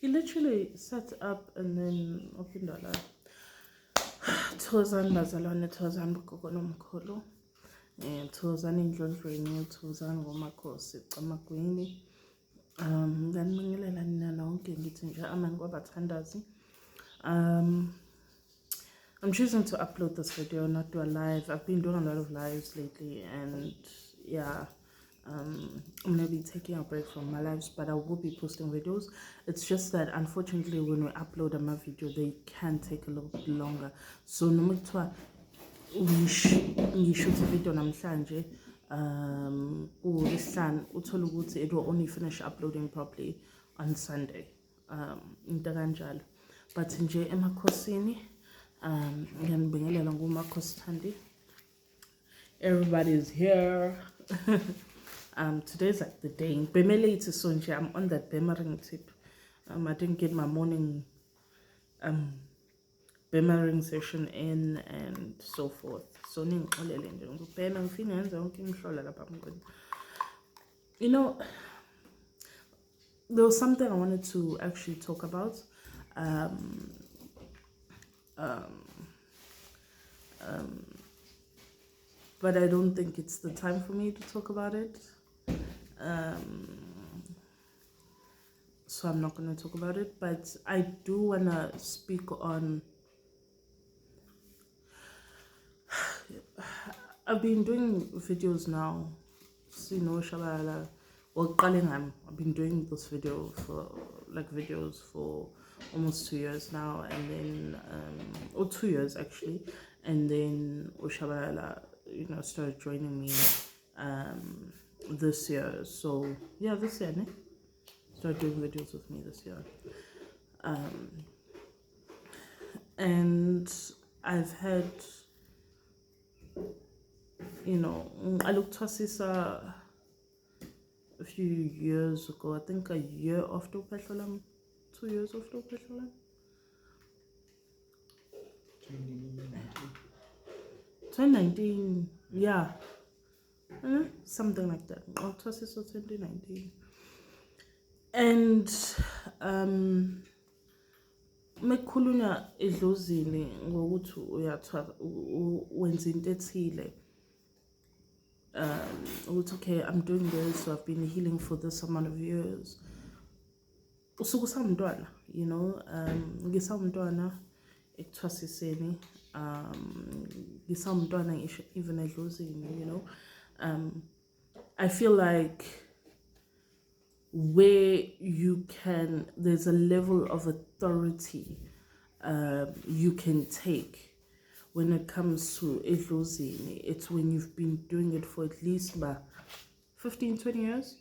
He literally sat up and then opened our life. Thokozani bazalwane, thokozani bogogo nomkhulu. Thokozani endlondlweni, thokozani ngomakhosi camagwini. Nganibingelela nina nonke ngithi nje amani kwabathandazi. I'm choosing to upload this video, not do a live. I've been doing a lot of lives lately, and yeah, I'm gonna be taking a break from my lives, but I will be posting videos. It's just that unfortunately when we upload a video, they can take a little bit longer. So no matter we shoot a video namhlanje, it will only finish uploading properly on Sunday. But nje emakhosini, ngiyanibingelela ngumakhosi Thandi. Everybody's here. Today's like the day. Bemelate so nje, I'm on that bemering tip. I didn't get my morning bemering session in and so forth. So ningixolele nje ngibhema ngifina ngenza yonke imihlola lapha mngqini. You know, there was something I wanted to actually talk about. But I don't think it's the time for me to talk about it. So I'm not going to talk about it. But I do want to speak on... I've been doing videos now. I've been doing this video for videos for almost 2 years now, and then or 2 years actually, and then Oshabala, started joining me this year. So yeah, this year, started doing videos with me this year, and I've had, I looked to Sisa a few years ago. I think a year after Petlolam, 2 years after Petlolam. 2019, yeah, something like that. After 2019, and mekhulunywa idlozini ngokuthi wenza into ethile. Okay, I'm doing this, so I've been healing for this amount of years. Usukusamntwana, ngisamntwana ekuthwasiseni, ngisamntwana even edlozini, I feel like where there's a level of authority you can take when it comes to iDlozi. It's when you've been doing it for at least 15-20 years.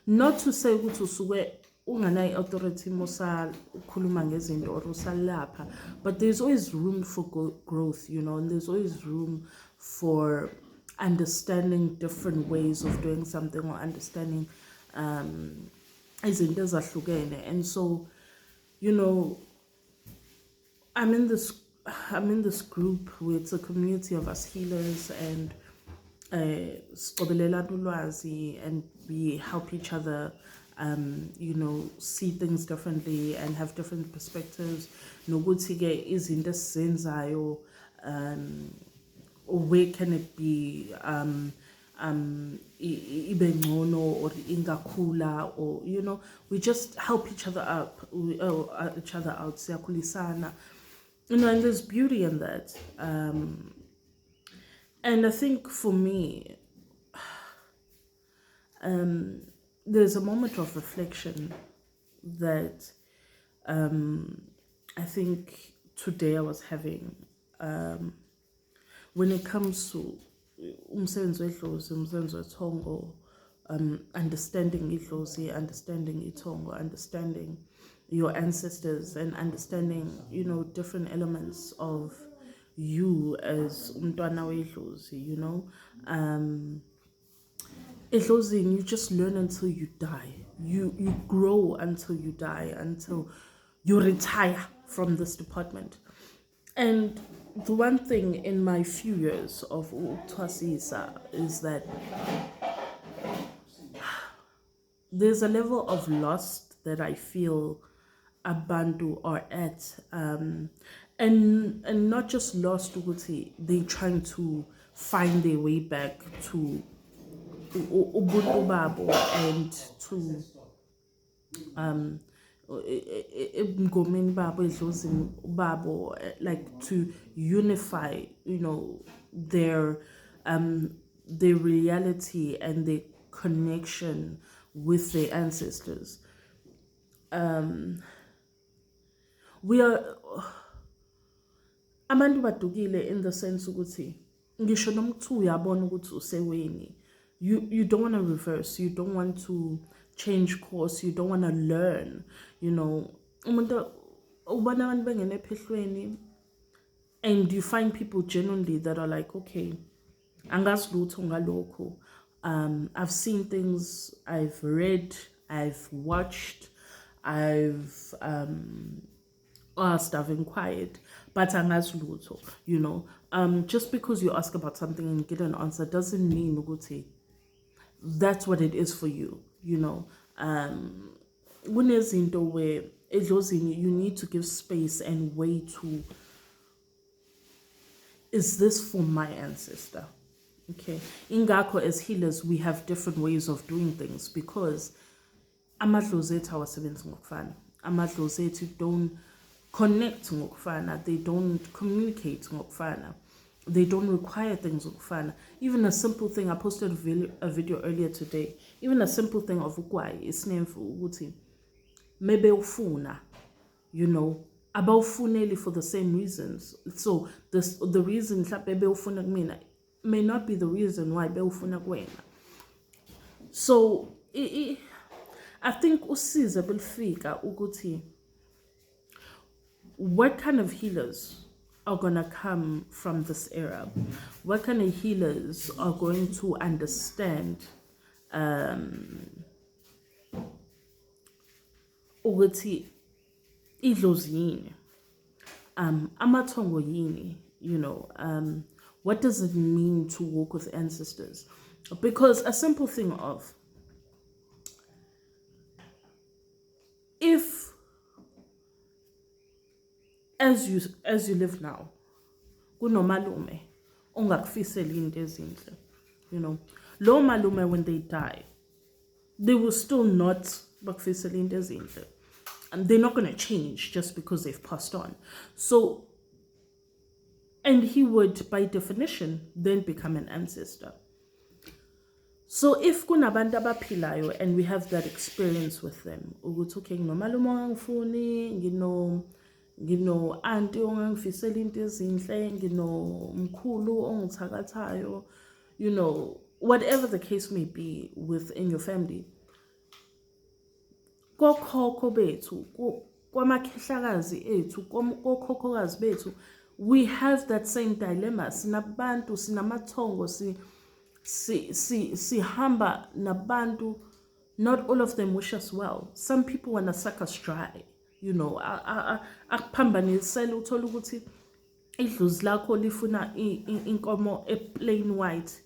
Not to say ukuthi usuke unganayo authority mosal ukhuluma ngezinto or usalapha, but there's always room for growth, and there's always room for understanding different ways of doing something, or understanding izinto ezahlukene. And so, I'm in this group where it's a community of us healers, and and we help each other see things differently and have different perspectives. Nokuthi ke izinto esizenzayo, where can it be ibe ngcono or ingakhula, or we just help each other out, siyakhulisana, and there's beauty in that. And I think for me, there's a moment of reflection that I think today I was having, when it comes to umsebenzi weDlozi, umsebenzi weThongo, understanding iDlozi, understanding iThongo, understanding your ancestors, and understanding different elements of you as umntwana weDlozi. iDlozi, you just learn until you die. You grow until you die, until you retire from this department. And the one thing in my few years of Twasisa is that there's a level of lost that I feel abantu are at, and not just lost ukuthi they trying to find their way back to ubuntu babo and to ebungomeni babo edlozini babo, like to unify, you know, their reality and their connection with their ancestors. We are abantu badukile in the sense ukuthi ngisho noma kuthiwa uyabona ukuthi useweni, you don't want to reverse, you don't want to change course, you don't want to learn, you know. Umuntu ubona abantu bengena ephehlweni, and you find people genuinely that are like, okay, angazi lutho ngalokho. I've seen things, I've read, I've watched, I've asked, I've inquired, but angazi lutho, you know. Just because you ask about something and get an answer doesn't mean ukuthi that's what it is for you, you know. Kunezinto where edlozini you need to give space and way to, is this for my ancestor? Okay. Ingakho as healers we have different ways of doing things because amadlozi ethu awasebenzi ngokufana. Amadlozi ethu don't connect ngokufana, they don't communicate ngokufana, they don't require things ngokufana. Even a simple thing, I posted a video earlier today, even a simple thing of ukwai isinemfu ukuthi maybe ufuna, you know, abawufuneli for the same reasons. So the reason mhlawumbe bewufuna kumina may not be the reason why bewufuna kuwena. So I think usize belifika ukuthi what kind of healers are going to come from this era? What kind of healers are going to understand ukuthi iDlozi yini, amathongo yini, you know, what does it mean to walk with ancestors? Because a simple thing of, if as you live now, kunomalume ongakufiseli into ezinhle, you know, lo malume when they die, they will still not bakufiseli into ezinhle, and they're not going to change just because they've passed on. So, and he would by definition then become an ancestor. So if kunabantu abaphilayo and we have that experience with them, ukuthi okay, nginomalume ongangifuni, ngino auntie ongangifisela into ezinhle, ngino mkhulu ongithakathayo, you know, whatever the case may be within your family, kokhokho bethu, kwamakhehlakazi ethu, kokhokhokazi bethu, we have that same dilemma. Sinabantu, sinamathongo, sihamba nabantu, not all of them wish us well. Some people want to suck us dry, you know. Akuphambanisela uthola ukuthi idlozi lakho lifuna inkomo plain white,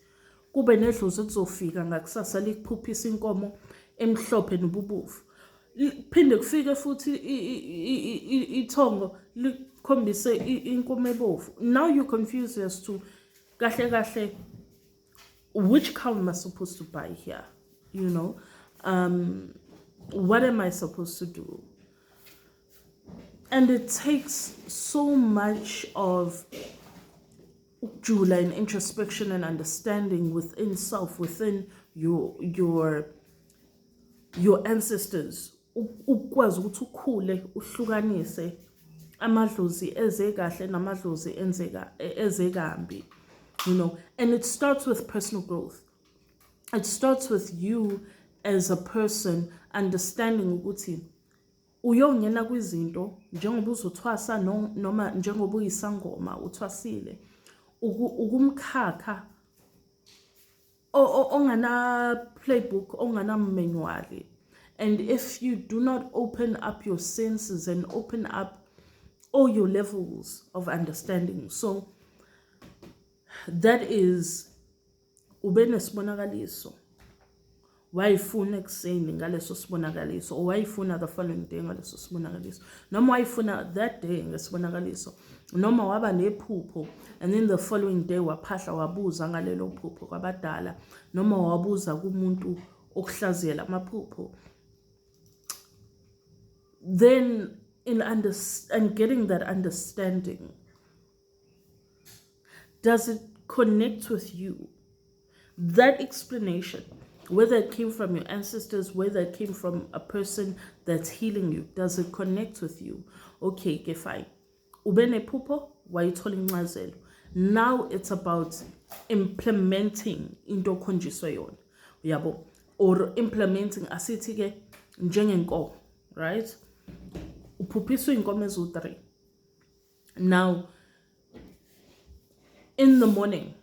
kube nedlozi elizofika ngakusasa likuphuphisa inkomo emhlophe nobubufu, phinde kufike futhi ithongo likhombise inkomo ebovu. Now you're confused as to kahle which cow am I supposed to buy here, you know. What am I supposed to do? And it takes so much of ujula and introspection and understanding within self, within your ancestors, ukwazi ukuthi ukhule uhlukanise amadlozi eze kahle namadlozi eze kambi, you know. And it starts with personal growth. It starts with you as a person understanding ukuthi uyongena kwizinto njengoba uzothwasa noma njengoba uyisangoma uthwasile, ukumkhakha ongana playbook, ongana manual. And if you do not open up your senses and open up all your levels of understanding, so that is ube nesibonakaliso, wayifuna ekuseni ngaleso sibonakaliso, or wayifuna the following day ngaleso sibonakaliso, noma wayifuna that day ngesibonakaliso, noma waba nephupho and then the following day waphahla wabuza ngalelo phupho kwabadala, noma wabuza kumuntu okuhlaziyela amaphupho. Then and getting that understanding, does it connect with you? That explanation, whether it came from your ancestors, whether it came from a person that's healing you, does it connect with you? Okay, fine. Ubene pupo, wayithola incazelo. Now it's about implementing into okhonjiswe yona. Yabo, or implementing asithi ke njengenkomo, right? Uphuphiswe inkomo ezu-3. Now, in the morning,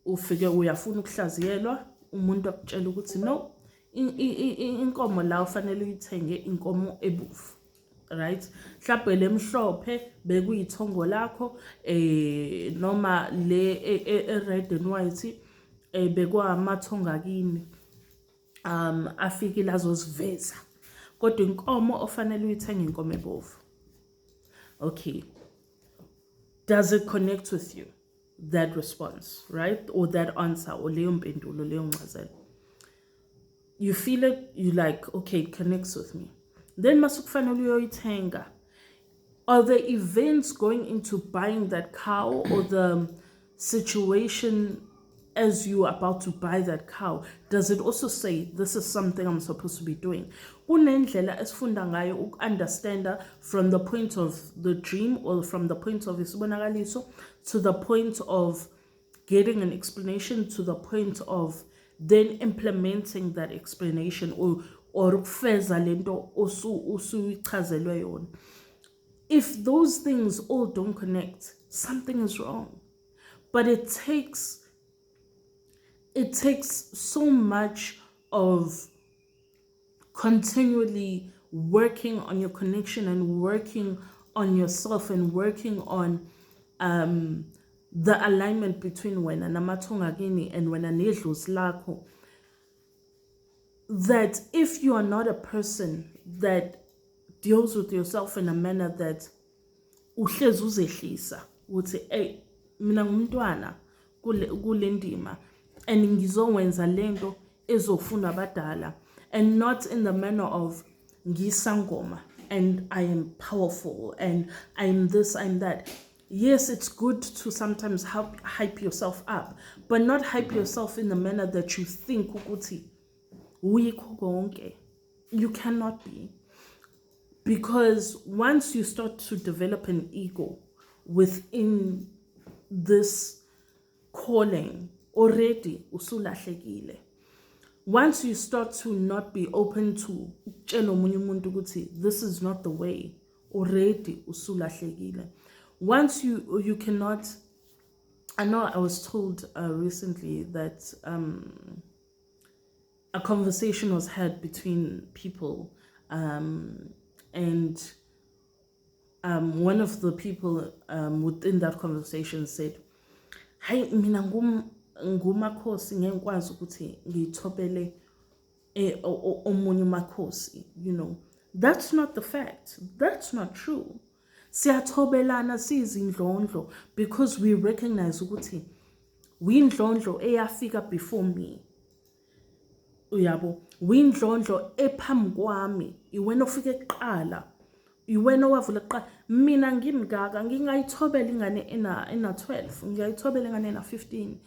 ufike uyafuna ukuhlaziyelwa, umuntu akutshela ukuthi no, inkomo la ufanele uyithenge inkomo ebufu, right? Mhlawumbe lemhlophe bekuyithongo lakho, noma le red and white bekwamathonga kini, afike lazoziveza. Kodwa inkomo ofanele uyithenge inkomo ebovu. Okay. Does it connect with you? That response, right? Or that answer, or leyo mpendulo, leyo ncazelo. You feel it, you like, okay, it connects with me. Then masukufanele uyoyithenga. Are the events going into buying that cow, or the situation as you are about to buy that cow, does it also say this is something I'm supposed to be doing? Kunendlela esifunda ngayo uku-understanda from the point of the dream, or from the point of isibonakaliso, to the point of getting an explanation, to the point of then implementing that explanation, or ukufeza lento osuyichazelwe yona. If those things all don't connect, something is wrong. But it takes so much of continually working on your connection, and working on yourself, and working on the alignment between wena namathonga kini and wena nedlozi lakho, that if you are not a person that deals with yourself in a manner that uhlezi uzehlisa uthi hey mina ngumntwana kule ndima and ngizowenza lento ezofuna abadala, and not in the manner of ngisangoma and I am powerful and I am this, I am that. Yes, it's good to sometimes hype yourself up, but not hype yourself in the manner that you think ukuthi uyikho konke. You cannot be. Because once you start to develop an ego within this calling, already usulahlekile. Once you start to not be open to this is not the way, already usulahlekile. Once you cannot, I know I was told recently that a conversation was had between people, and one of the people within that conversation said, "Hey, mina ngumakhosi ngekwazi ukuthi ngithobele omunye umakhosi." You know, that's not the fact. That's not true. Siyathobelana sizindlondlo because we recognize ukuthi windlondlo eyafika before me. Uyabo, windlondlo ephambi kwami, iwena ofike kuqala, iwena owavula kuqala. Mina ngimgaga ngingayithobela ingane ena 12, ngiyayithobela ingane ena 15.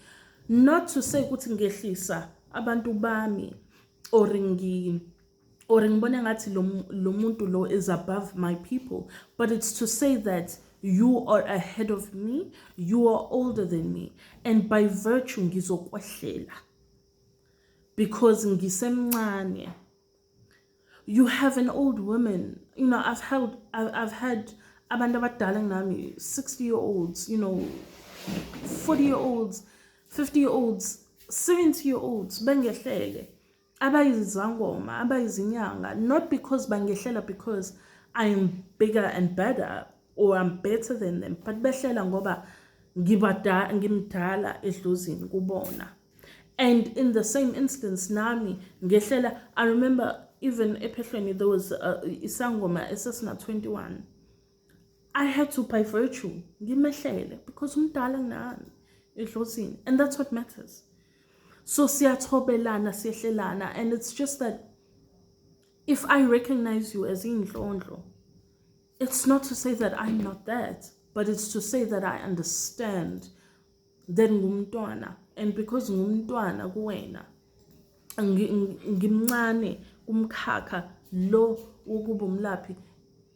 Not to say ukuthi ngehlisa abantu bami, or ngibone ngathi lo muntu lo is above my people, but it's to say that you are ahead of me, you are older than me, and by virtue ngizokwehlela because ngisemncane. You have an old woman, you know, I've had abantu abadala nami, 60-year-olds, you know, 40-year-olds, 50-year-olds, 70-year-olds bangehlele, abayizangoma, abayizinyanga, not because bangehlela because I am bigger and better or I'm better than them, but behlela ngoba ngimdala edlozini kubona. And in the same instance, nami, ngehlela, I remember even ephehlweni there was isangoma esasina 21. I had to by virtue, ngimehlele, because umdala nani, iDlozini. And that's what matters. So siyathobelana, siyehlelana, and it's just that if I recognize you as indlondlo, it's not to say that I'm not that, but it's to say that I understand that ngumntwana, and because ngumntwana kuwena, ngimncane kumkhakha lo wokuba umlaphi,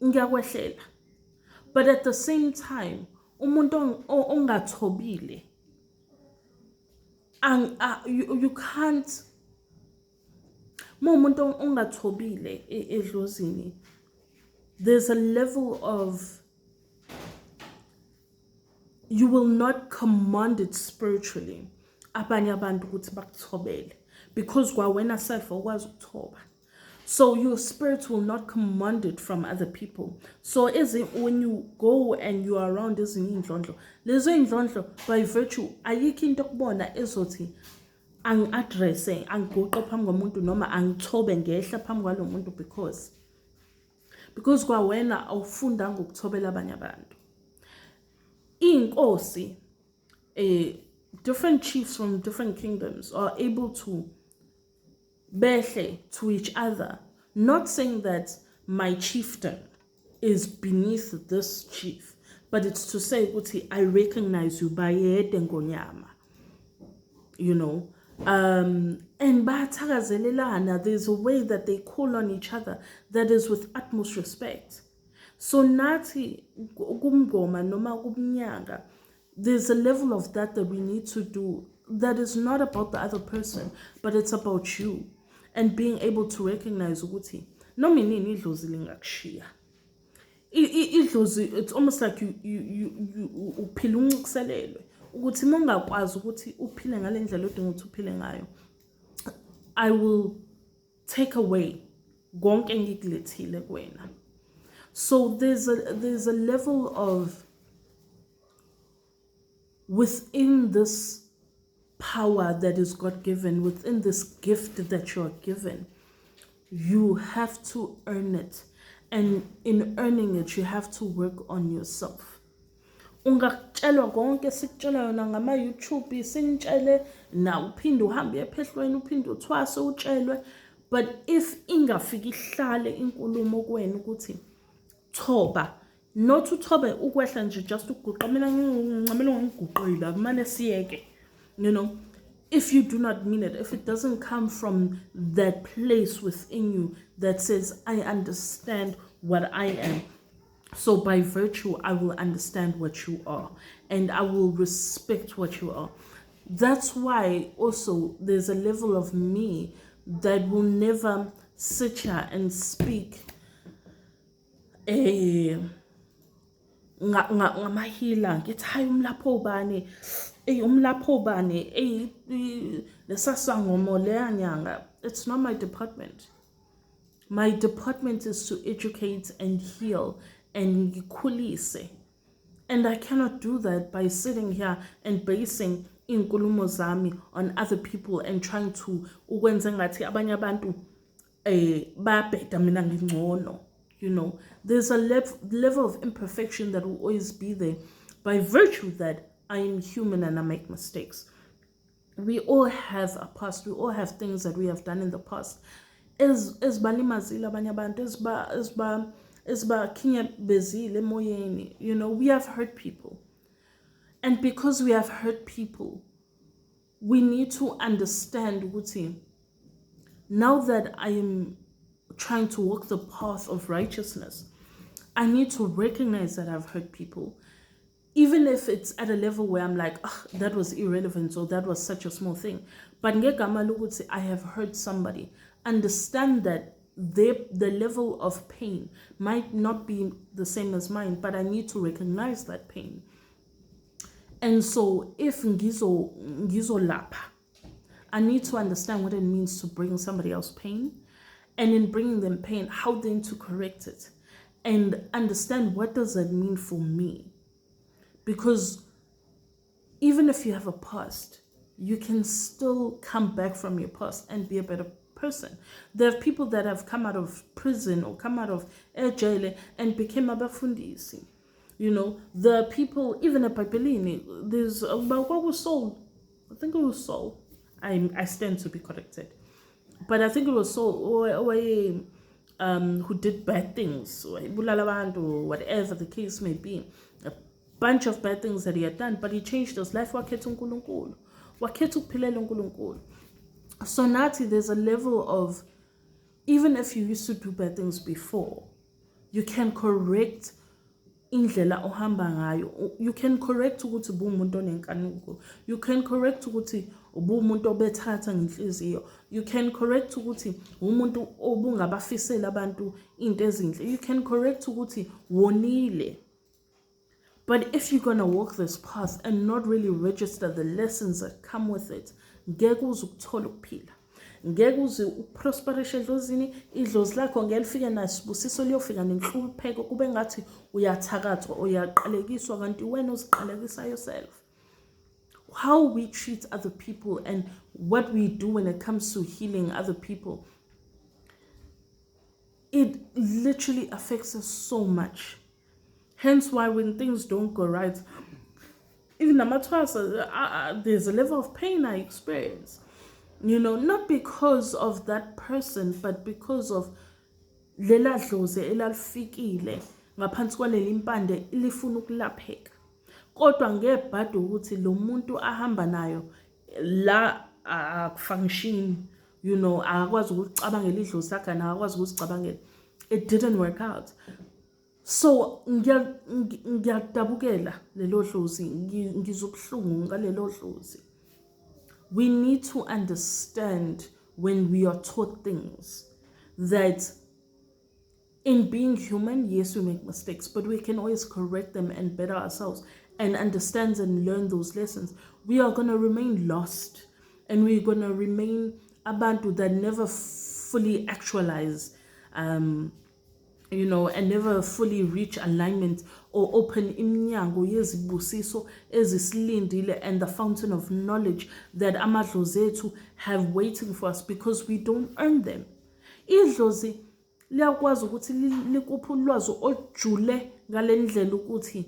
ngiyakwehlela. But at the same time, umuntu ongathobile, you can't. Umuntu ongathobile eDlozini, there's a level of, you will not command it spiritually. Abanye abantu ukuthi bakuthobele, because kwawena self awukwazi ukuthoba. So your spirit will not command it from other people. So when you go and you are around ezinye indlondlo, lezo indlondlo by virtue ayikho into kubona ezothi angi-addresse, angiguqe phambi komuntu noma angithobe ngehla phambi kwalo muntu, because kwawena awufundanga ukuthobela abanye abantu. Inkosi, different chiefs from different kingdoms are able to behle to each other, not saying that my chieftain is beneath this chief, but it's to say, I recognize you by ngonyama, you know. And bathakazelelana, there's a way that they call on each other that is with utmost respect. So nathi kumgoma noma kumnyanga, there's a level of that we need to do that is not about the other person, but it's about you. And being able to recognize ukuthi noma inini iDlozi lingakushiya. iDlozi, it's almost like you uphila uncukuselelwe ukuthi mongakwazi ukuthi uphile ngale ndlela odinga ukuthi uphile ngayo, I will take away konke engikulethile kuwena. So there's a level of, within this power that is God given, within this gift that you are given, you have to earn it. And in earning it, you have to work on yourself. Ungakutshelwa konke sikutshela yona ngama YouTube, sinitshele na uphinde uhambe ephehlweni uphinde uthwase utshelwe, but if ingafika ihlale inkulumo kuwena ukuthi thoba, not uthobe ukwehla nje just ukuguqa, mina ngicamela ngiguqile akumane siyeke. You know, if you do not mean it, if it doesn't come from that place within you that says, I understand what I am, so by virtue, I will understand what you are, and I will respect what you are. That's why also there's a level of me that will never sit here and speak ngamahila ngithi hayi umlapho ubani, umlapho ubani, lesasangoma leyanyanga. It's not my department. My department is to educate and heal and ngikhulise. And I cannot do that by sitting here and basing inkulumo zami on other people and trying to ukwenza ngathi abanye abantu babheda mina ngingcono. You know, there's a level of imperfection that will always be there by virtue that I am human and I make mistakes. We all have a past. We all have things that we have done in the past. Balimazile abanye abantu, bezile emoyeni. You know, we have hurt people. And because we have hurt people, we need to understand ukuthi now that I am trying to walk the path of righteousness, I need to recognize that I've hurt people, even if it's at a level where I'm like, that was irrelevant, or that was such a small thing. But ngegama lokuthi I have hurt somebody, understand that the level of pain might not be the same as mine, but I need to recognize that pain. And so if ngizo lapha, I need to understand what it means to bring somebody else pain, and in bringing them pain, how then to correct it, and understand what does that mean for me. Because even if you have a past, you can still come back from your past and be a better person. There are people that have come out of prison or come out of jail and became abafundisi. The people, even at Papelini, there's about what was Saul. I think it was Saul. I stand to be corrected. But I think it was Saul who did bad things, or whatever the case may be. A bunch of bad things that he had done, but he changed his life. So Nati, there's a level of, even if you used to do bad things before, you can correct indlela ohamba ngayo. You can correct ukuthi ubumuntu onenkanuko. You can correct ukuthi ubumuntu obethatha ngenhliziyo. You can correct ukuthi umuntu obungabafisela abantu into ezinhle. You can correct ukuthi wonile. But if you're going to walk this path and not really register the lessons that come with it, ngeke uze ukuthola ukuphila. Ngeke uze uprosperishe edlozini, idlozi lakho ngeke lifike nasibusiso liyofika nenhlupheko kube ngathi uyathakathwa uyaqalekiswa kanti wena uziqalekisa yourself. How we treat other people and what we do when it comes to healing other people, it literally affects us so much. Hence why when things don't go right, even there's a level of pain I experience. Not because of that person, but because of lela dlozi elalifikile ngaphansi kwaleli impande ilifuna ukulapheka. Kodwa ngebhadi ukuthi lo muntu ahamba nayo la function, akakwazi ukucabangela idlozi lakhe akakwazi ukucabangela. It didn't work out. So ngiyadabukela lelo dlozi, ngizobuhlungu ngalelo dlozi. We need to understand when we are taught things that in being human, yes, we make mistakes, but we can always correct them and better ourselves and understand and learn those lessons. We are going to remain lost, and we're going to remain abantu that never fully actualize, and never fully reach alignment or open iminyango yezibusiso ezisilindile and the fountain of knowledge that amadlozi ethu have waiting for us, because we don't earn them. Idlozi liyakwazi ukuthi likupha ulwazi ojule ngalendlela ukuthi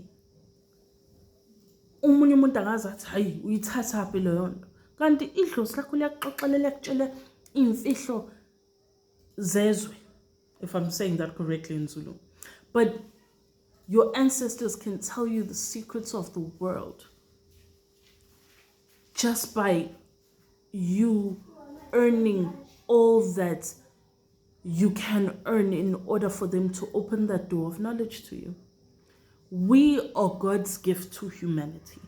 umunye umuntu angazi athi hayi uyithatha phi leyo nto, kanti idlozi lakho liyakuxoxelela kutshele imfihlo zezwe, if I'm saying that correctly in Zulu. But your ancestors can tell you the secrets of the world just by you earning all that you can earn in order for them to open that door of knowledge to you. We are God's gift to humanity.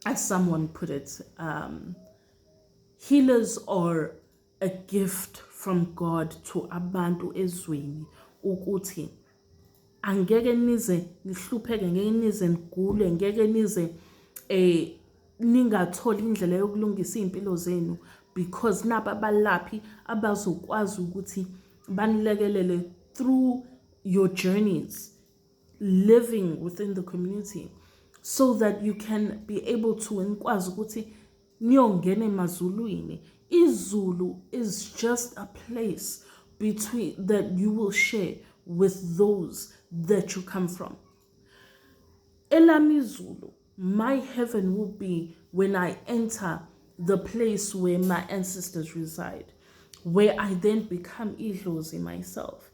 As someone put it, healers are a gift from God to abantu ezweni ukuthi angeke nize nihlupheke, ngeke nize nigule, ngeke nize ningatholi indlela yokulungisa impilo zenu, because naba balaphi abazokwazi ukuthi banilekelele through your journeys living within the community, so that you can be able to nikwazi ukuthi niyongena emazulwini. Izulu is just a place between that you will share with those that you come from. Elami Zulu, my heaven will be when I enter the place where my ancestors reside, where I then become iDlozi myself.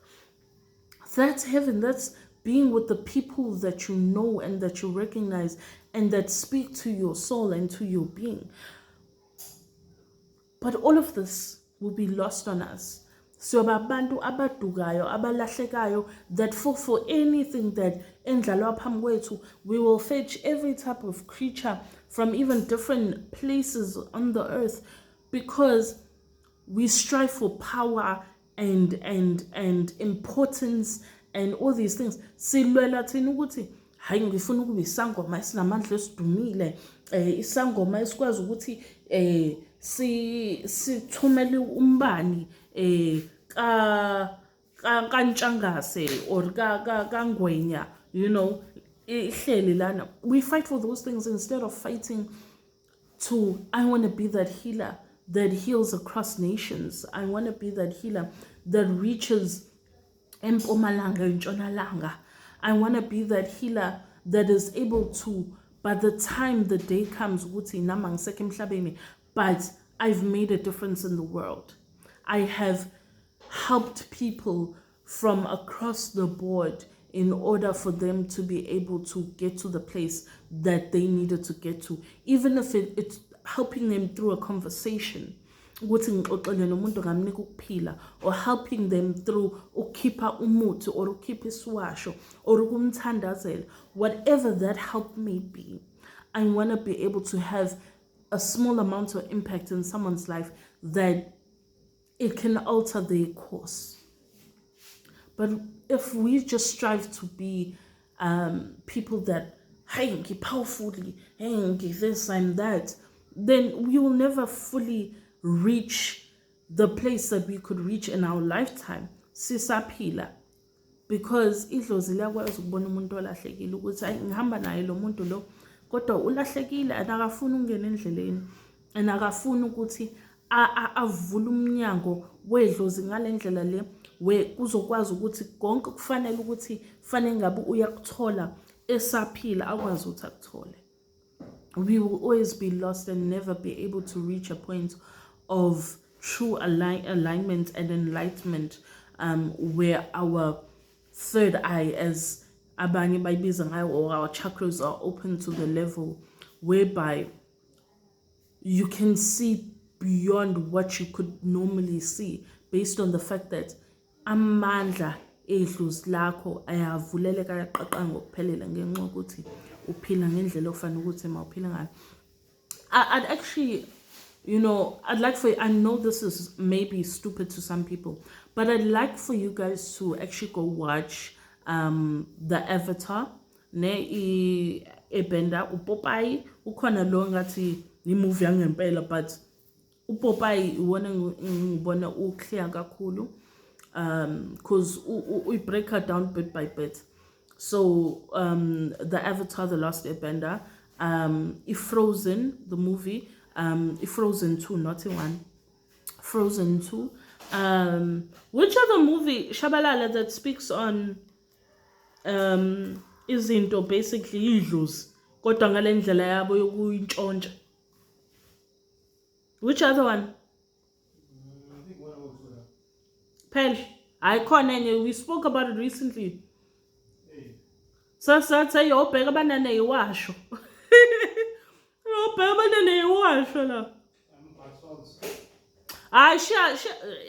That's heaven. That's being with the people that you know and that you recognize and that speak to your soul and to your being. But all of this will be lost on us. So abantu abadugayo, abalahlekayo, that fall for anything that endlalwa phambi kwethu, we will fetch every type of creature from even different places on the earth, because we strive for power and importance and all these things. Silwela thina ukuthi hayi ngifuna ukuba isangoma esinamandla esidumile, isangoma esikwazi ukuthi sithumele umbani kaNtshangase or kaNgwenya, ihleli lana. We fight for those things instead of fighting to I want to be that healer that heals across nations. I want to be that healer that reaches eMpumalanga, eNtshonalanga. I want to be that healer that is able to, by the time the day comes, ukuthi nami angisekho emhlabeni, but I've made a difference in the world. I have helped people from across the board in order for them to be able to get to the place that they needed to get to, even if it's helping them through a conversation, ukuthi ngixoxele nomuntu ngamnika ukuphila, or helping them through ukukhipha umuthi or ukukhipha isiwasho or ukumthandazela, whatever that help may be. I want to be able to have a small amount of impact in someone's life that it can alter their course. But if we just strive to be people that, hey, I'm powerfully, hey, I'm this, I'm that, then we will never fully reach the place that we could reach in our lifetime. Sisaphila. Because iDlozi liyakwazi ukubona umuntu olahlekile ukuthi ayi ngihamba naye lo muntu lo, kodwa ulahlekile akafuni ukungena endleleni, and akafuni ukuthi avule umnyango weDlozi ngalendlela le we kuzokwazi ukuthi konke kufanele ukuthi fanele ngabe uyakuthola esaphila akwazi ukuthi akuthole. We will always be lost and never be able to reach a point of true alignment and enlightenment, where our third eye, as abanye bayibiza ngayo, or our chakras are open to the level whereby you can see beyond what you could normally see, based on the fact that amandla eDlozi lakho ayavuleleka yaqaqanga ngokuphelele ngenxa yokuthi uphila ngendlela ofanele ukuthi mawuphila ngayo. I'd actually, I'd like for you, I know this is maybe stupid to some people, but I'd like for you guys to actually go watch the Avatar, ne ebenda uPopeye ukhona lo ngathi imovie yangempela, but uPopeye iwona ngibona uclear kakhulu, because we break her down bit by bit. So the Avatar, the Last Airbender, Frozen, the movie, Frozen 2, not in 1, Frozen 2. Which other movie, Shabalala, that speaks on izinto basically iDlozi kodwa ngale ndlela yabo yokuyintshontsha? Which other one? I think one also. Pen. Icon, we spoke about it recently. So say you obheka abanane iwasho. Obheka abanane iwasho la. I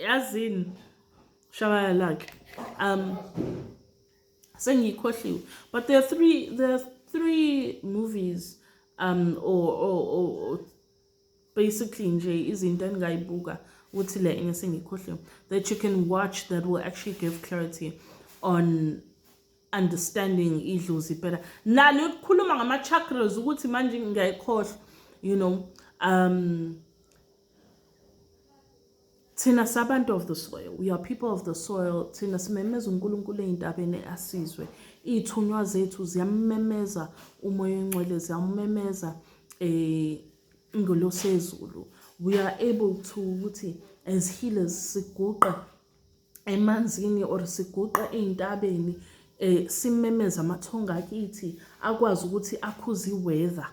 yazini. Shaba like. Sengikhohliwe. But there are three movies or basically nje izinto engayibuka uthi le engiyengikhohliwe that you can watch that will actually give clarity on understanding iDlozi better. Nalo ukukhuluma ngama chakras ukuthi manje ngiyayikhohlwa, thina sabantu of the soil, we are people of the soil. Thina simemeza uNkulunkulu ezintabeni asizwe, iziThunywa zethu ziyamemeza umoya ongcwele, ziyamemeza ngolosezulu. We are able to ukuthi as healers siguqa emanzini or siguqa ezintabeni, simemeza amathonga akithi akwazi ukuthi akhuze iweather.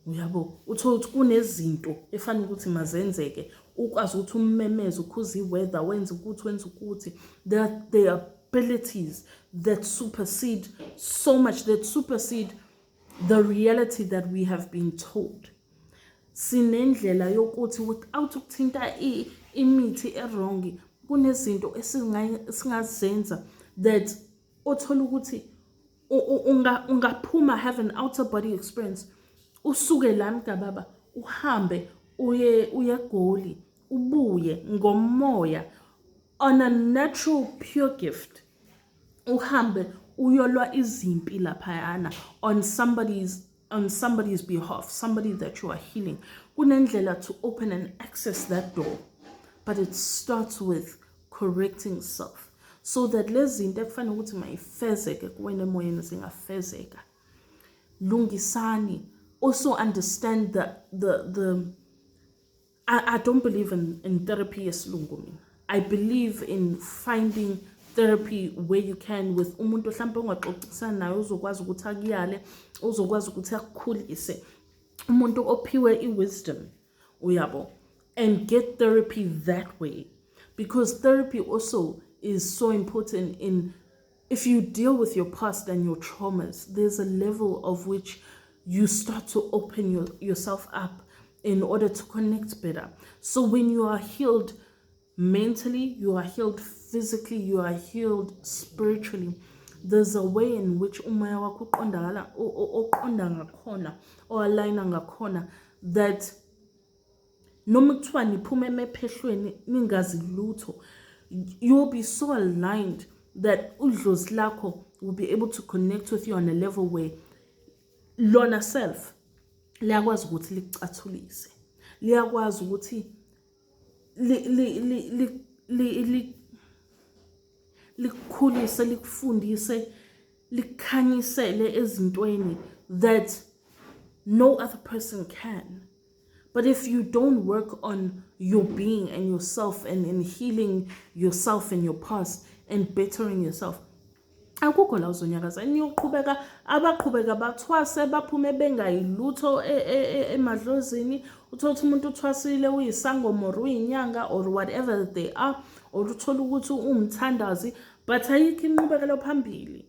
Uyabo, uthola ukuthi kunezinto efanele ukuthi mazenzeke, ukwazi ukuthi ummemeze ukhuze iweather, wenze ukuthi there are abilities that supersede so much, that supersede the reality that we have been told. Sinendlela yokuthi without ukuthinta imithi errong, kunezinto esingazenza that othola ukuthi ungaphuma, have an outer body experience, usuke la mgababa uhambe uye eGoli ubuye ngomoya on a natural pure gift, uhambe uyolwa izimpi laphayana on somebody's behalf, somebody that you are healing. Kunendlela to open and access that door, but it starts with correcting self, so that lezi zinto ekufanele ukuthi mayifezeke kuwena emoyeni zingafezeka. Lungisani, also understand the I don't believe in therapy yesilungu mina. I believe in finding therapy where you can with umuntu mhlawumbe ongaxoxisana naye uzokwazi ukuthi akuyale, uzokwazi ukuthi akukhulise. Umuntu ophiwe i-wisdom, uyabo, and get therapy that way. Because therapy also is so important in, if you deal with your past and your traumas, there's a level of which you start to open yourself up in order to connect better. So when you are healed mentally, you are healed physically, you are healed spiritually, there's a way in which umoya wakho uqonda ngakhona or aligna ngakhona that noma kuthiwa niphume emephehlweni ningazi lutho, you'll be so aligned that udlozi lakho will be able to connect with you on a level where lona self liyakwazi ukuthi likucathulise, liyakwazi ukuthi likukhulise, likufundise, likukhanyisele ezintweni that no other person can. But if you don't work on your being and yourself and in healing yourself and your past and bettering yourself, akukho la uzonyakaza. Niyoqhubeka abaqhubeka bathwase baphume bengayilutho emadlozini, uthola umuntu uthwasile uyisangoma or uyinyanga or whatever they are, or uthola ukuthi umthandazi, but ayikho inqubekelo phambili.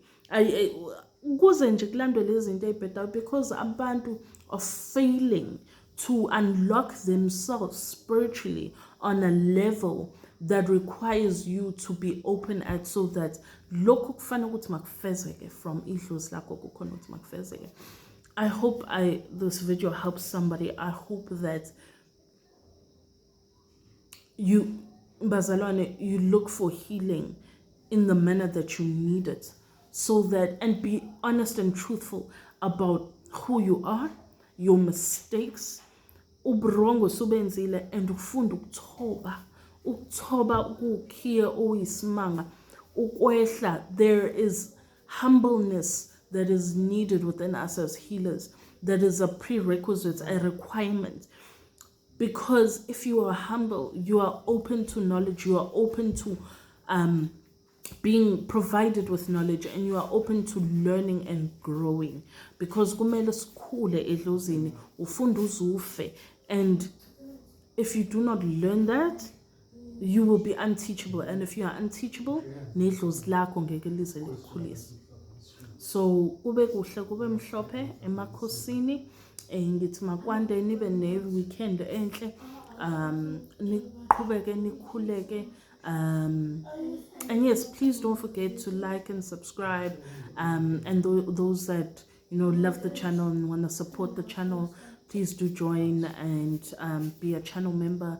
Kuze nje kulandwe lezi zinto ezibhedayo because abantu are failing to unlock themselves spiritually on a level that requires you to be open at, so that lokhu kufana ukuthi makufezeke from idlozi lakho kukhona ukuthi makufezeke. I hope this video helps somebody. I hope that you, bazalwane, you look for healing in the manner that you need it, so that, and be honest and truthful about who you are, your mistakes, ubrongo subenzile, and ufunda ukuthoba ukukhiya oyisimanga, ukwehla. There is humbleness that is needed within us as healers. That is a prerequisite, a requirement. Because if you are humble, you are open to knowledge, you are open to being provided with knowledge, and you are open to learning and growing. Because kumele sikhule edlozini, ufunda uzufe, and if you do not learn that, you will be unteachable, and if you are unteachable, nedlozi lakho ngeke lize likukhulise. So kube kuhle, kube mhlophe emakhosini, ngithi makwande nibe ne weekend enhle, niqhubeke nikhuleke, and yes, please don't forget to like and subscribe, and those that love the channel and want to support the channel, please do join and be a channel member.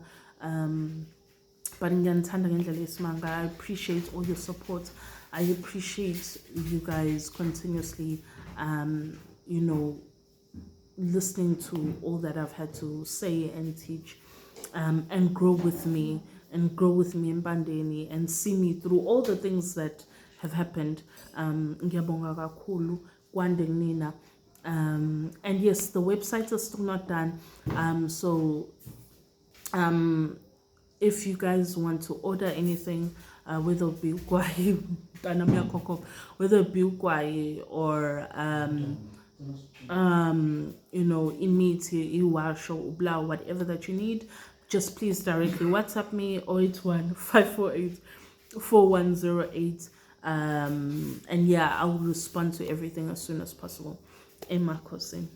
But I appreciate all your support. I appreciate you guys continuously listening to all that I've had to say and teach, and grow with me in Bandeni, and see me through all the things that have happened. Ngiyabonga kakhulu kwande nina. And yes, the website is still not done, so if you guys want to order anything, whether it be ukwayi or imithi, iwasho, ubla, whatever that you need, just please directly WhatsApp me 081-548-4108, and yeah, I will respond to everything as soon as possible. Emakosi.